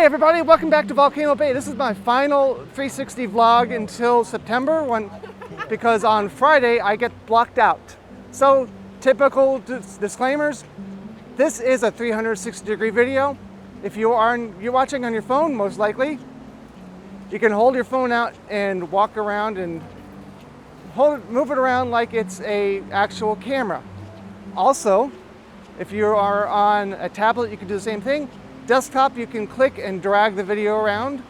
Hey everybody, welcome back to Volcano Bay. This is my final 360 vlog until September because on Friday I get blocked out. So typical disclaimers, this is a 360-degree video. If you're watching on your phone, most likely, you can hold your phone out and walk around and move it around like it's an actual camera. Also, if you are on a tablet, you can do the same thing. Desktop, you can click and drag the video around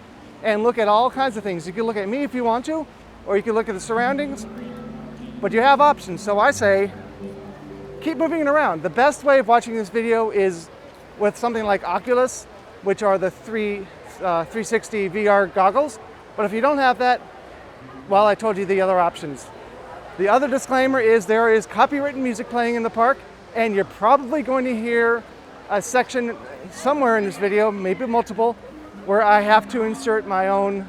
and look at all kinds of things. You can look at me if you want to, or you can look at the surroundings, but you have options. So I say, keep moving it around. The best way of watching this video is with something like Oculus, which are the 360 VR goggles. But if you don't have that, well, I told you the other options. The other disclaimer is there is copyrighted music playing in the park, and you're probably going to hear a section somewhere in this video, maybe multiple, where I have to insert my own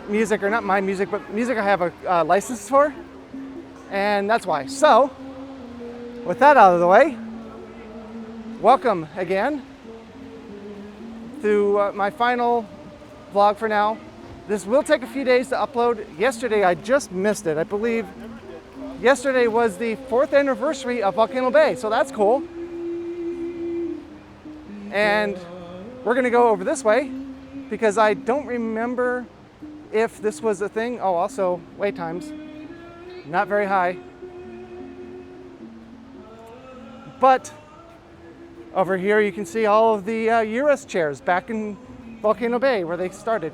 music, or not my music, but music I have a license for, and that's why. So, with that out of the way, welcome again to my final vlog for now. This will take a few days to upload. Yesterday, I just missed it. I believe yesterday was the 4th anniversary of Volcano Bay, so that's cool. And we're gonna go over this way because I don't remember if this was a thing. Oh, also wait times, not very high. But over here you can see all of the US chairs back in Volcano Bay where they started.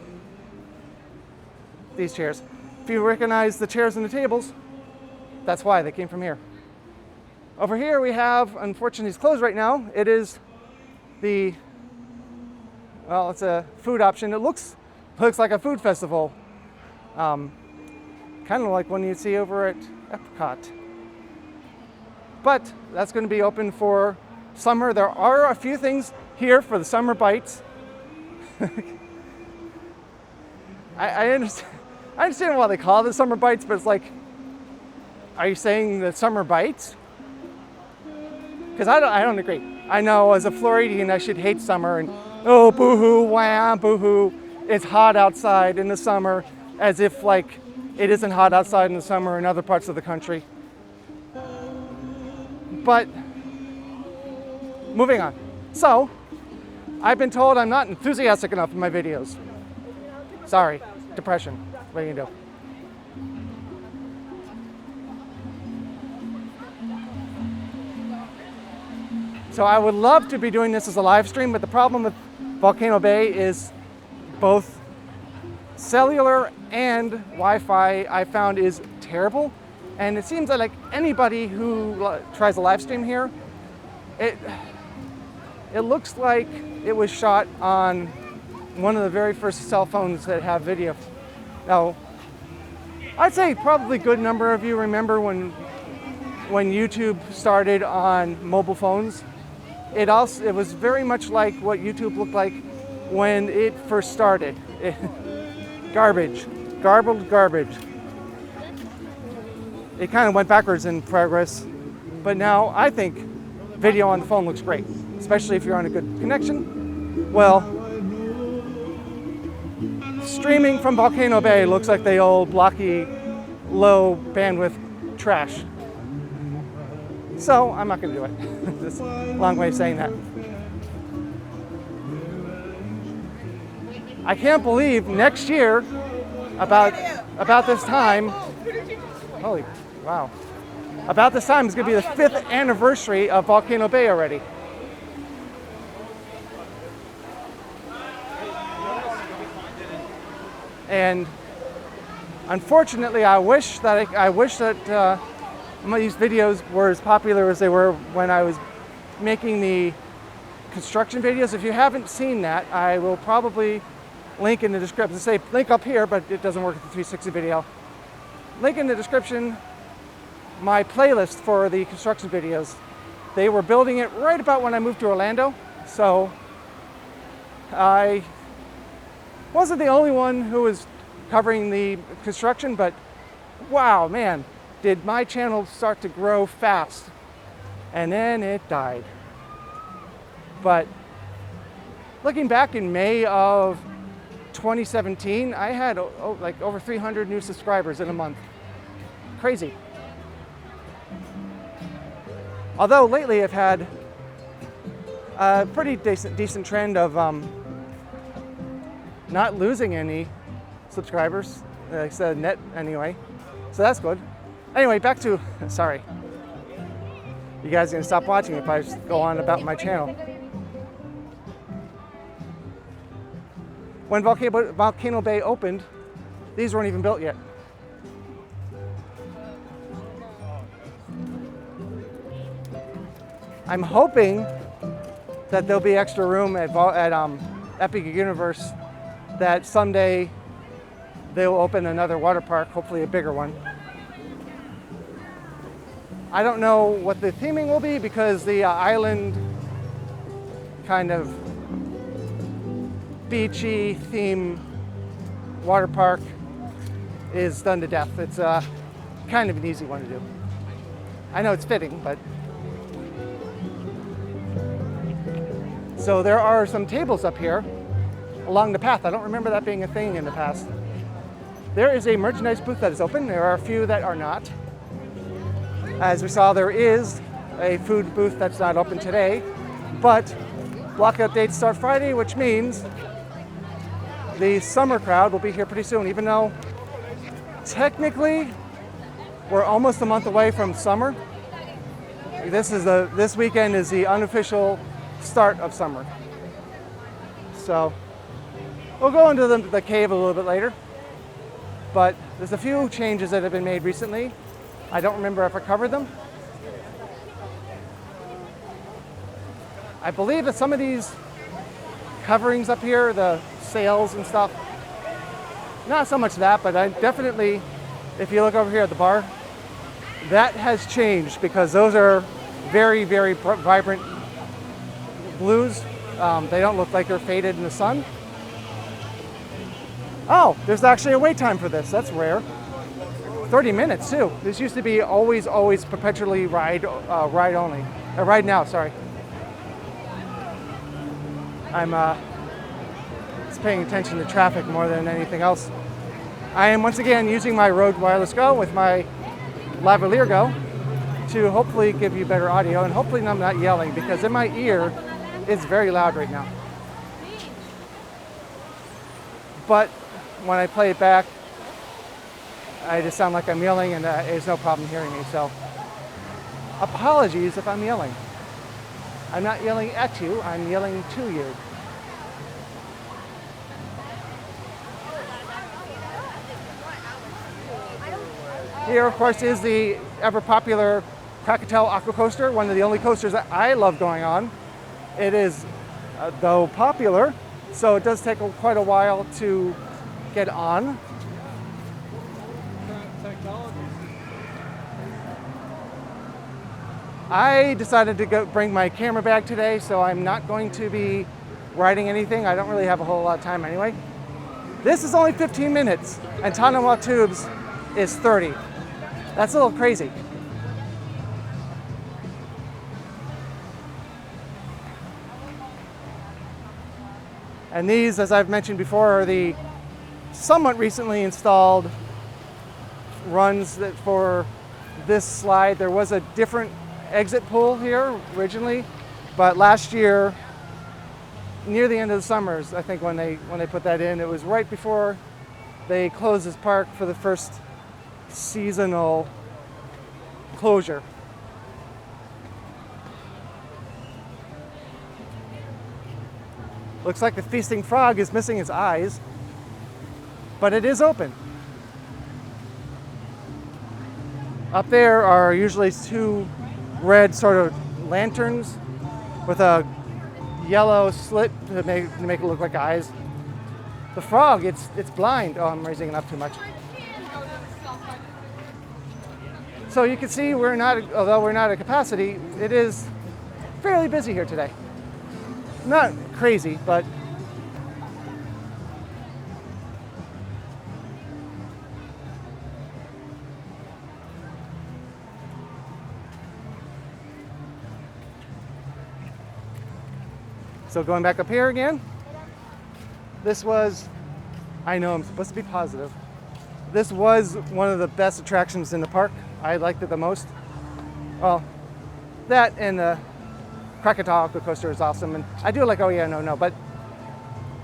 These chairs. If you recognize the chairs and the tables, that's why they came from here. Over here we have, unfortunately it's closed right now, it is it's a food option. It looks like a food festival. Kind of like one you see over at Epcot. But that's going to be open for summer. There are a few things here for the summer bites. I understand why they call it the summer bites, but it's like, are you saying the summer bites? Because I don't agree. I know as a Floridian I should hate summer and oh boo-hoo, wah, boo-hoo. It's hot outside in the summer, as if like it isn't hot outside in the summer in other parts of the country. But moving on. So I've been told I'm not enthusiastic enough in my videos. Sorry, depression. What are you gonna do? So I would love to be doing this as a live stream, but the problem with Volcano Bay is both cellular and Wi-Fi I found is terrible. And it seems that like anybody who tries a live stream here, it looks like it was shot on one of the very first cell phones that have video. Now, I'd say probably a good number of you remember when YouTube started on mobile phones. It was very much like what YouTube looked like when it first started. Garbage, garbled garbage. It kind of went backwards in progress, but now I think video on the phone looks great, especially if you're on a good connection. Well, streaming from Volcano Bay looks like the old blocky, low bandwidth trash. So I'm not going to do it. That's a long way of saying that. I can't believe next year, about this time, holy wow, about this time is going to be the 5th anniversary of Volcano Bay already. And unfortunately, I wish that these videos were as popular as they were when I was making the construction videos. If you haven't seen that, I will probably link in the description. Say link up here, but it doesn't work with the 360 video. Link in the description my playlist for the construction videos. They were building it right about when I moved to Orlando, so I wasn't the only one who was covering the construction, but wow, man, did my channel start to grow fast, and then it died. But Looking back in May of 2017, I had like over 300 new subscribers in a month. Crazy. Although lately I've had a pretty decent trend of not losing any subscribers, like I said, net anyway. So that's good. Anyway, back to, sorry. You guys are gonna stop watching if I just go on about my channel. When Volcano Bay opened, these weren't even built yet. I'm hoping that there'll be extra room at Epic Universe, that someday they'll open another water park, hopefully a bigger one. I don't know what the theming will be because the island kind of beachy theme water park is done to death. It's kind of an easy one to do. I know it's fitting, but. So there are some tables up here along the path. I don't remember that being a thing in the past. There is a merchandise booth that is open. There are a few that are not. As we saw, there is a food booth that's not open today, but blockout dates start Friday, which means the summer crowd will be here pretty soon, even though technically we're almost a month away from summer. This weekend is the unofficial start of summer. So we'll go into the cave a little bit later, but there's a few changes that have been made recently. I don't remember if I covered them. I believe that some of these coverings up here, the sails and stuff, not so much that, but I definitely, if you look over here at the bar, that has changed because those are very, very vibrant blues. They don't look like they're faded in the sun. Oh, there's actually a wait time for this. That's rare. 30 minutes too. This used to be always perpetually ride now, sorry. I'm just paying attention to traffic more than anything else. I am once again using my Rode Wireless Go with my lavalier Go to hopefully give you better audio, and hopefully I'm not yelling because in my ear it's very loud right now. But when I play it back, I just sound like I'm yelling, and there's no problem hearing me. So apologies if I'm yelling. I'm not yelling at you, I'm yelling to you. Here, of course, is the ever popular Krakatoa Aqua Coaster, one of the only coasters that I love going on. It is, though popular, so it does take quite a while to get on. I decided to bring my camera bag today, so I'm not going to be riding anything. I don't really have a whole lot of time anyway. This is only 15 minutes, and Tanawa Tubes is 30. That's a little crazy. And these, as I've mentioned before, are the somewhat recently installed runs that for this slide. There was a different exit pool here originally, but last year, near the end of the summers, I think when they put that in, it was right before they closed this park for the first seasonal closure. Looks like the feasting frog is missing its eyes, but it is open. Up there are usually two red sort of lanterns with a yellow slit to make it look like eyes. The frog, it's blind. Oh, I'm raising it up too much. So you can see although we're not at capacity, it is fairly busy here today. Not crazy, but So going back up here again, this was, I know I'm supposed to be positive, this was one of the best attractions in the park. I liked it the most. Well, that and the Krakatoa Aqua Coaster is awesome, and I do like Oh Yeah, No, No, but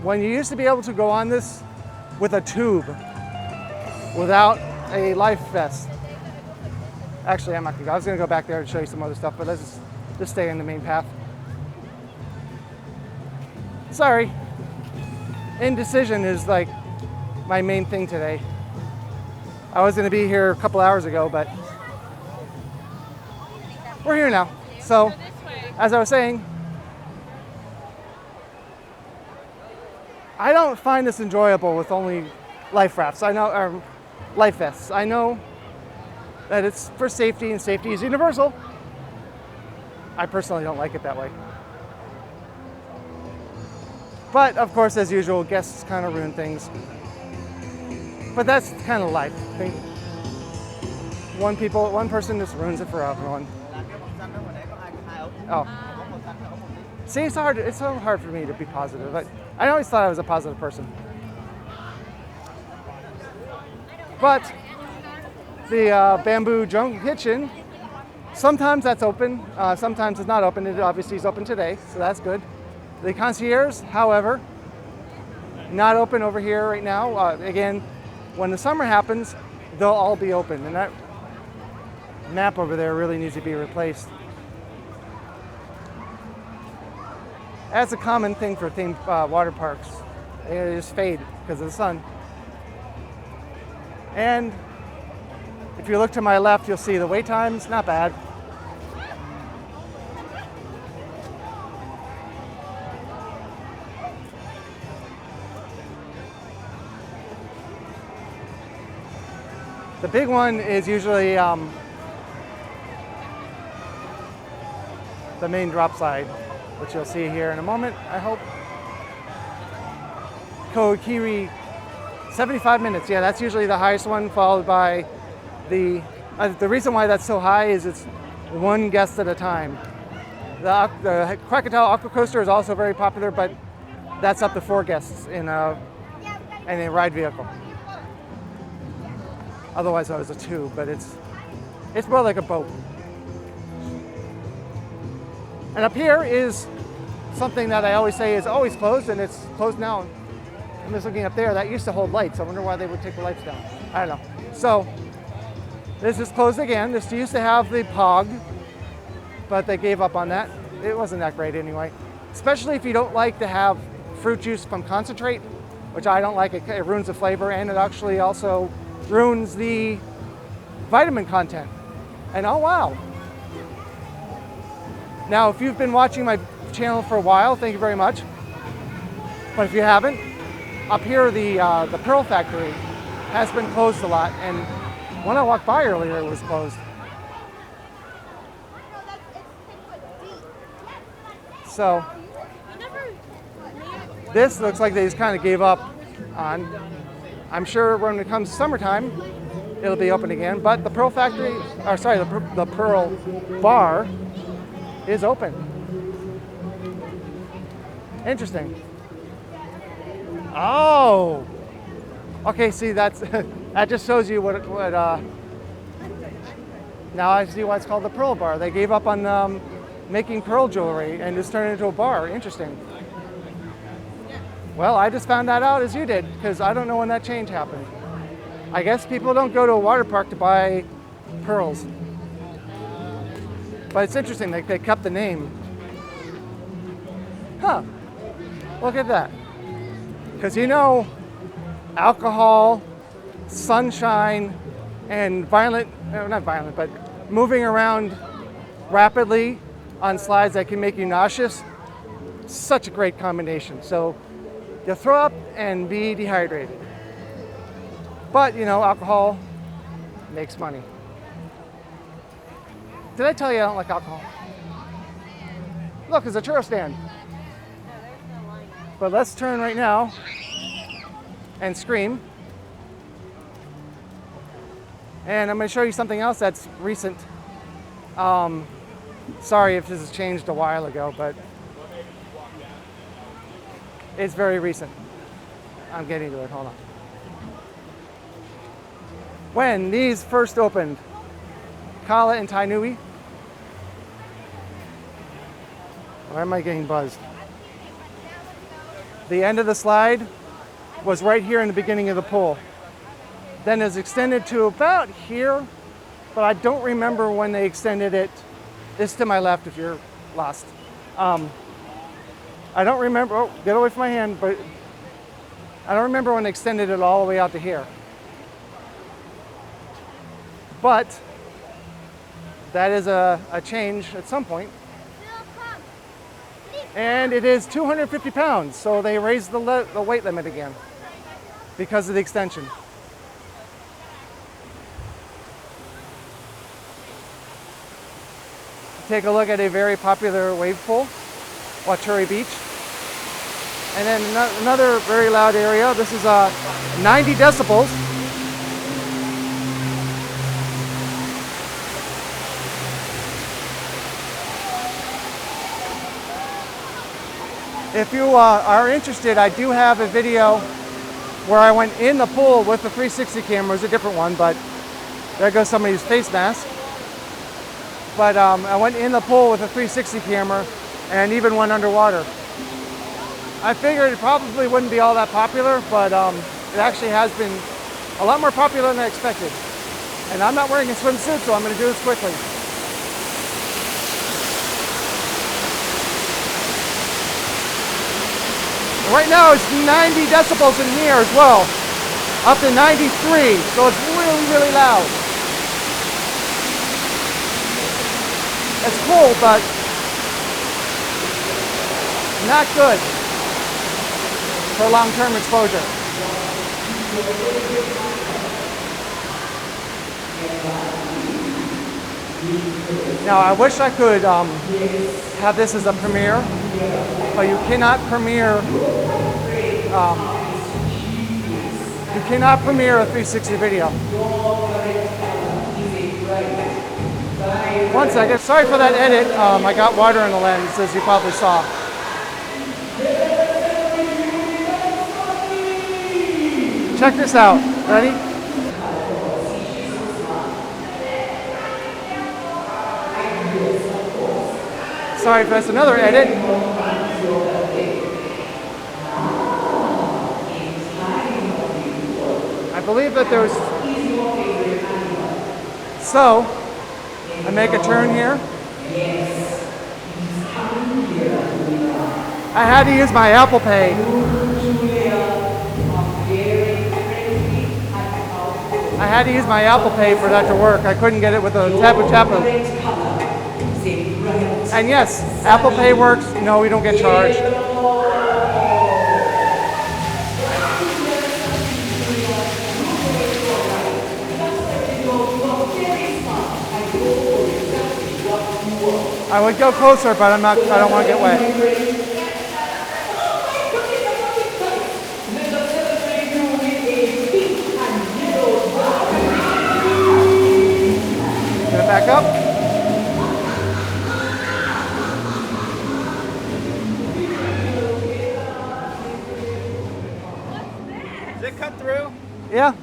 when you used to be able to go on this with a tube without a life vest. Actually, I'm not gonna go. I was gonna go back there and show you some other stuff, but let's just stay in the main path. Sorry. Indecision is like my main thing today. I was gonna be here a couple hours ago, but we're here now. So, as I was saying, I don't find this enjoyable with only life rafts. I know, or life vests. I know that it's for safety, and safety is universal. I personally don't like it that way. But of course, as usual, guests kind of ruin things. But that's kind of life. I think one person just ruins it for everyone. Oh. See, it's so hard for me to be positive. I always thought I was a positive person. But the Bamboo Jungle Kitchen, sometimes that's open, sometimes it's not open. It obviously is open today, so that's good. The concierge, however, not open over here right now. Again, when the summer happens, they'll all be open, and that map over there really needs to be replaced. That's a common thing for theme water parks. They just fade because of the sun. And if you look to my left, you'll see the wait times, not bad. The big one is usually the main drop slide, which you'll see here in a moment, I hope. Kokiri, 75 minutes. Yeah, that's usually the highest one, followed by the reason why that's so high is it's one guest at a time. The Krakatoa Aqua Coaster is also very popular, but that's up to 4 guests in a ride vehicle. Otherwise, I was a 2, but it's more like a boat. And up here is something that I always say is always closed, and it's closed now. I'm just looking up there. That used to hold lights. I wonder why they would take the lights down. I don't know. So this is closed again. This used to have the POG, but they gave up on that. It wasn't that great anyway. Especially if you don't like to have fruit juice from concentrate, which I don't like. It ruins the flavor, and it actually also ruins the vitamin content. And oh wow. Now, if you've been watching my channel for a while, thank you very much. But if you haven't, up here the Pearl Factory has been closed a lot, and when I walked by earlier, it was closed. So this looks like they just kind of gave up on. I'm sure when it comes summertime, it'll be open again. But the Pearl Factory, or sorry, the Pearl Bar is open. Interesting. Oh, okay. See, that's that just shows you what. Now I see why it's called the Pearl Bar. They gave up on making pearl jewelry and just turned it into a bar. Interesting. Well, I just found that out as you did, because I don't know when that change happened. I guess people don't go to a water park to buy pearls. But it's interesting, they kept the name. Huh, look at that. Because you know, alcohol, sunshine, and not violent, but moving around rapidly on slides that can make you nauseous, such a great combination. So you'll throw up and be dehydrated. But you know, alcohol makes money. Did I tell you I don't like alcohol? Look, there's a churro stand. But let's turn right now and scream. And I'm going to show you something else that's recent. Sorry if this has changed a while ago, but It's very recent. I'm getting to it, hold on. When these first opened, Kala and Tainui. Why am I getting buzzed? The end of the slide was right here in the beginning of the pool. Then it's extended to about here, but I don't remember when they extended it. This to my left if you're lost. I don't remember, oh, get away from my hand, but I don't remember when they extended it all the way out to here. But that is a change at some point. And it is 250 pounds, so they raised the weight limit again because of the extension. Take a look at a very popular wave pool, Waturi Beach. And then another very loud area. This is 90 decibels. If you are interested, I do have a video where I went in the pool with the 360 camera. It was a different one, but there goes somebody's face mask. But I went in the pool with a 360 camera and even went underwater. I figured it probably wouldn't be all that popular, but it actually has been a lot more popular than I expected. And I'm not wearing a swimsuit, so I'm going to do this quickly. Right now it's 90 decibels in here as well, up to 93, so it's really, really loud. It's cool, but not good for long-term exposure. Now, I wish I could have this as a premiere, but you cannot premiere. You cannot premiere a 360 video. One second. Sorry for that edit. I got water in the lens, as you probably saw. Check this out. Ready? Sorry if that's another edit. I believe that there's... So, I make a turn here. I had to use my Apple Pay. I had to use my Apple Pay for that to work. I couldn't get it with a Tapu Tapu. And yes, Apple Pay works. No, we don't get charged. I would go closer, but I don't want to get wet. Get it back up. Does it cut through? Yeah.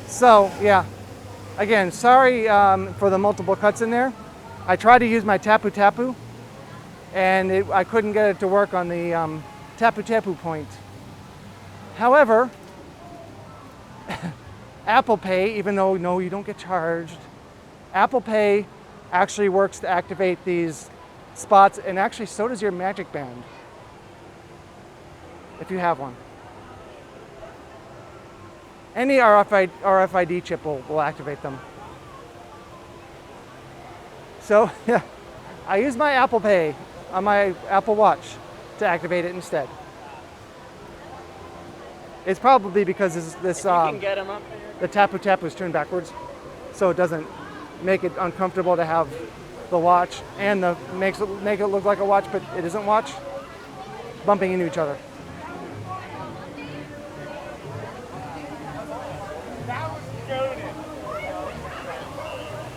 So, yeah. Again, sorry for the multiple cuts in there. I tried to use my Tapu Tapu, and I couldn't get it to work on the Tapu Tapu point. However, Apple Pay, even though no, you don't get charged, Apple Pay actually works to activate these spots, and actually so does your Magic Band, if you have one. Any RFID chip will activate them. So, yeah, I use my Apple Pay on my Apple Watch to activate it instead. It's probably because this you can get them up there. The Tapu Tapu is turned backwards, so it doesn't make it uncomfortable to have the watch, and make it look like a watch, but it isn't watch, bumping into each other.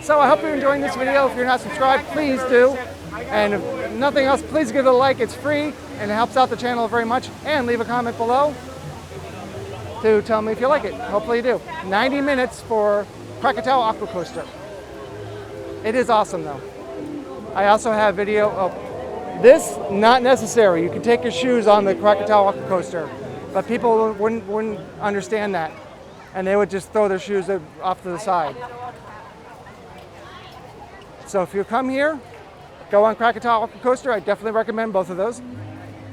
So I hope you're enjoying this video. If you're not subscribed, please do. And if nothing else, please give it a like. It's free. and it helps out the channel very much. And leave a comment below to tell me if you like it. Hopefully you do. 90 minutes for Krakatoa Aqua Coaster. It is awesome though. I also have video of this, not necessary. You can take your shoes on the Krakatoa Aqua Coaster, but people wouldn't understand that. And they would just throw their shoes off to the side. So if you come here, go on Krakatoa Aqua Coaster. I definitely recommend both of those.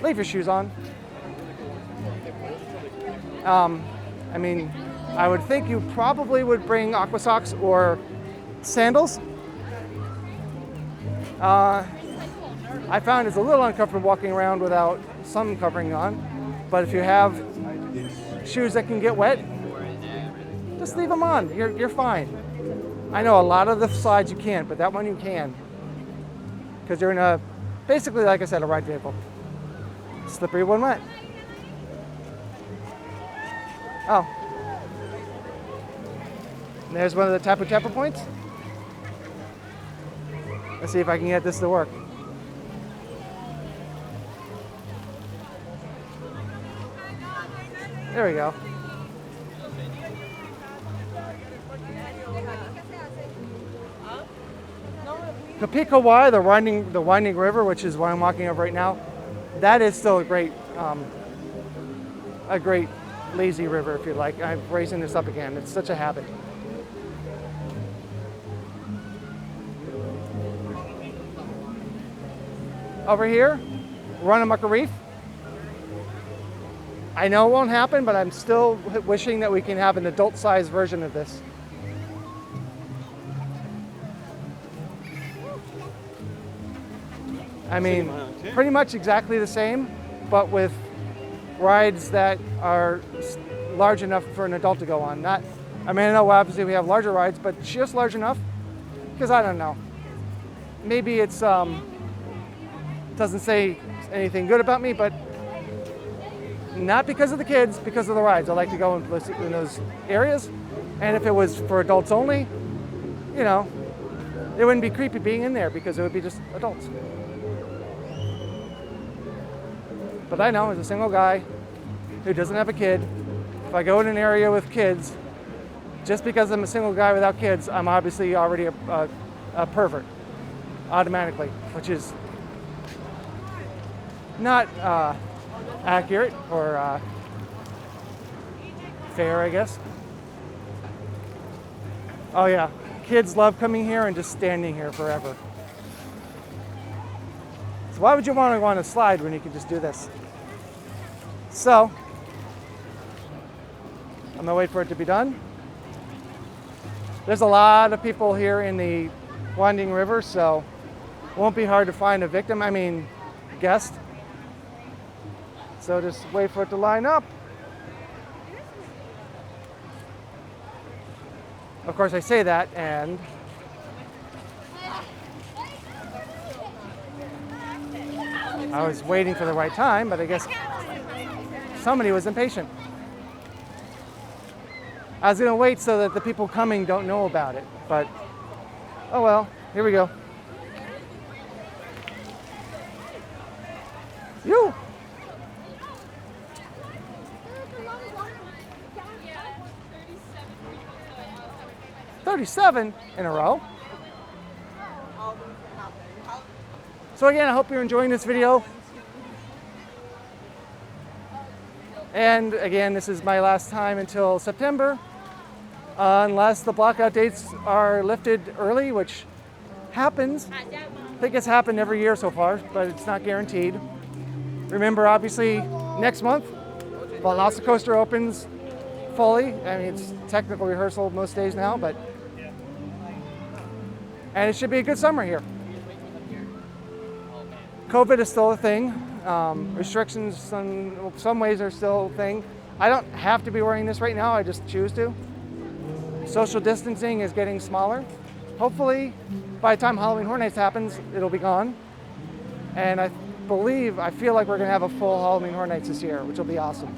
Leave your shoes on. I mean, I would think you probably would bring aqua socks or sandals. I found it's a little uncomfortable walking around without some covering on, but if you have shoes that can get wet, just leave them on. You're fine. I know a lot of the slides you can't, but that one you can, because you're in a, basically, like I said, a ride vehicle. Slippery when wet. Oh. And there's one of the Tapu Tapu points. Let's see if I can get this to work. There we go. Kapikawai, the winding river, which is what I'm walking over right now, that is still a great lazy river, if you like. I'm raising this up again. It's such a habit. Over here, Runamukka Reef. I know it won't happen, but I'm still wishing that we can have an adult-sized version of this. I mean, pretty much exactly the same, but with rides that are large enough for an adult to go on. Not, I mean, I know obviously we have larger rides, but just large enough, because I don't know. Maybe it's, doesn't say anything good about me, but not because of the kids, because of the rides. I like to go in those areas, and if it was for adults only, you know, it wouldn't be creepy being in there because it would be just adults. But I know, as a single guy who doesn't have a kid, if I go in an area with kids, just because I'm a single guy without kids, I'm obviously already a pervert, automatically, which is not accurate or fair, I guess. Oh yeah, kids love coming here and just standing here forever. So why would you want to go on a slide when you can just do this? So, I'm gonna wait for it to be done. There's a lot of people here in the winding river, so it won't be hard to find a guest. So just wait for it to line up. Of course I say that, and I was waiting for the right time, but I guess somebody was impatient. I was gonna wait so that the people coming don't know about it, but oh well, here we go. You. 37 in a row. So again, I hope you're enjoying this video. And again, this is my last time until September, unless the blockout dates are lifted early, which happens. I think it's happened every year so far, but it's not guaranteed. Remember, obviously, next month, Velocicoaster opens fully. I mean, it's technical rehearsal most days now, but and it should be a good summer here. COVID is still a thing. Restrictions in some ways are still a thing. I don't have to be wearing this right now, I just choose to. Social distancing is getting smaller. Hopefully, by the time Halloween Horror Nights happens, it'll be gone. And I feel like we're gonna have a full Halloween Horror Nights this year, which will be awesome.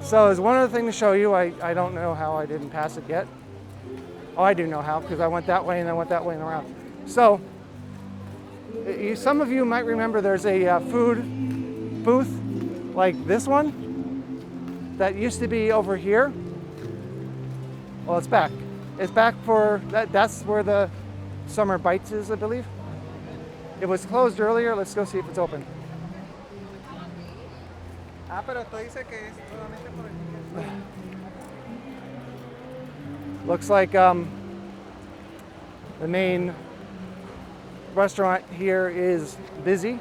So there's one other thing to show you. I don't know how I didn't pass it yet. Oh, I do know how, because I went that way and I went that way and around. So some of you might remember there's a food booth like this one that used to be over here. Well, it's back. It's back for that. That's where the Summer Bites is, I believe. It was closed earlier. Let's go see if it's open. Ah, pero esto dice que es solamente por el ticket. Looks like the main restaurant here is busy.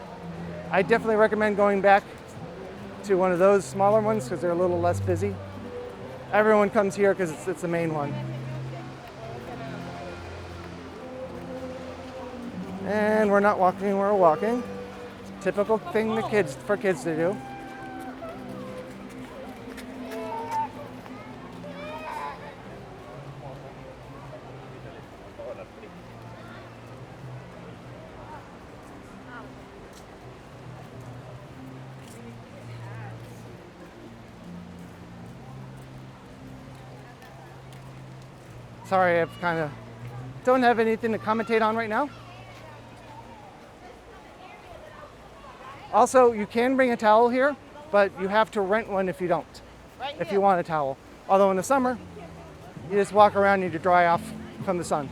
I definitely recommend going back to one of those smaller ones because they're a little less busy. Everyone comes here because it's the main one. And we're not walking, we're walking. Typical thing for kids to do. Sorry, I kind of don't have anything to commentate on right now. Also, you can bring a towel here, but you have to rent one if you don't, if you want a towel. Although in the summer, you just walk around and you dry off from the sun.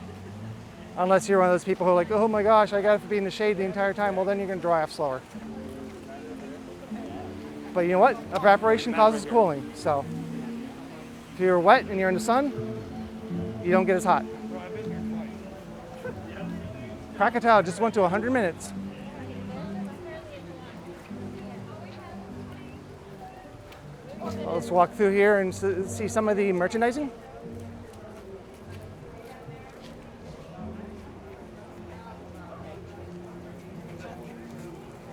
Unless you're one of those people who are like, oh my gosh, I got to be in the shade the entire time. Well, then you're going to dry off slower. But you know what? Evaporation causes cooling. So if you're wet and you're in the sun, you don't get as hot. Krakatoa just went to 100 minutes. Let's walk through here and see some of the merchandising.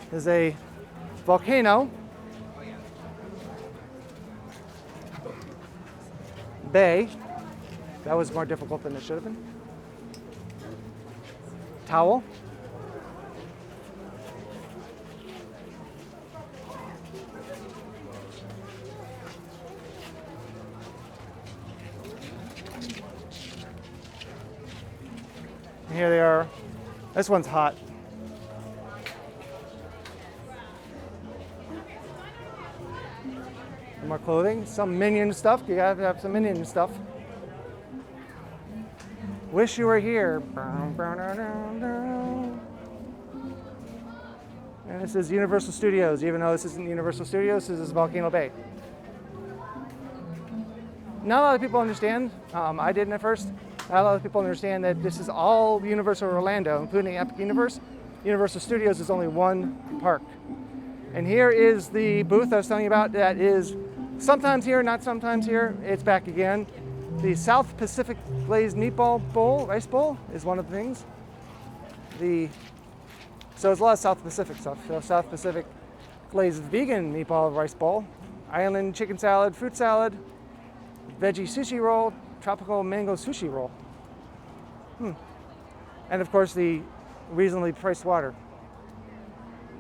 There's a Volcano Bay. That was more difficult than it should have been. Towel. And here they are. This one's hot. More clothing, some Minion stuff. You gotta have some Minion stuff. Wish you were here. And this is Universal Studios. Even though this isn't Universal Studios, this is Volcano Bay. Not a lot of people understand. I didn't at first. Not a lot of people understand that this is all Universal Orlando, including Epic Universe. Universal Studios is only one park. And here is the booth I was telling you about that is sometimes here, not sometimes here. It's back again. The South Pacific Glazed Meatball Bowl, Rice Bowl, is one of the things. So there's a lot of South Pacific stuff. So South Pacific Glazed Vegan Meatball Rice Bowl, Island Chicken Salad, Fruit Salad, Veggie Sushi Roll, Tropical Mango Sushi Roll. And of course the reasonably priced water.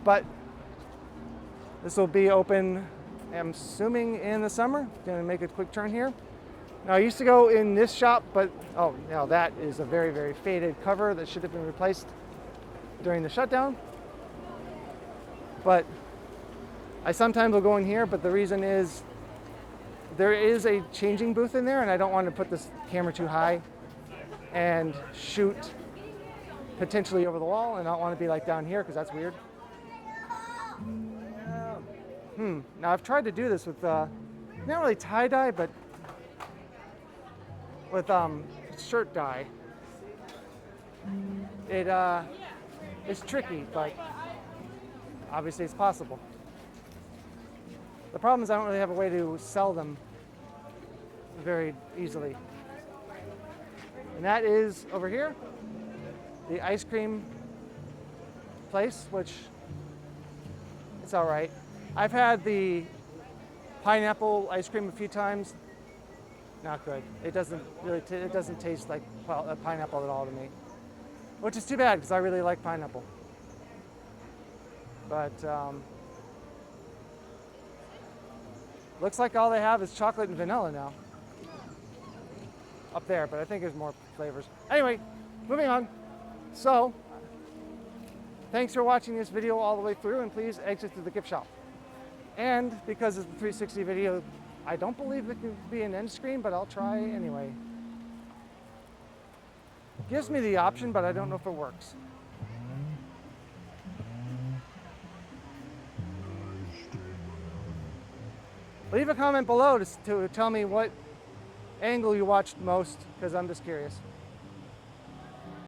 But this will be open, I'm assuming, in the summer. Gonna make a quick turn here. Now I used to go in this shop, but oh, now that is a very, very faded cover that should have been replaced during the shutdown. But I sometimes will go in here, but the reason is there is a changing booth in there and I don't want to put this camera too high and shoot potentially over the wall, and I don't want to be like down here because that's weird. Now I've tried to do this with, not really tie-dye, but with shirt dye. It's tricky, but obviously it's possible. The problem is I don't really have a way to sell them very easily. And that is over here, the ice cream place, which it's all right. I've had the pineapple ice cream a few times. Not good. It doesn't really. It doesn't taste like pineapple at all to me, which is too bad because I really like pineapple. But Looks like all they have is chocolate and vanilla now. Up there, but I think there's more flavors. Anyway, moving on. So, thanks for watching this video all the way through, and please exit to the gift shop. And because it's a 360 video, I don't believe it can be an end screen, but I'll try anyway. Gives me the option, but I don't know if it works. Leave a comment below to tell me what angle you watched most, because I'm just curious.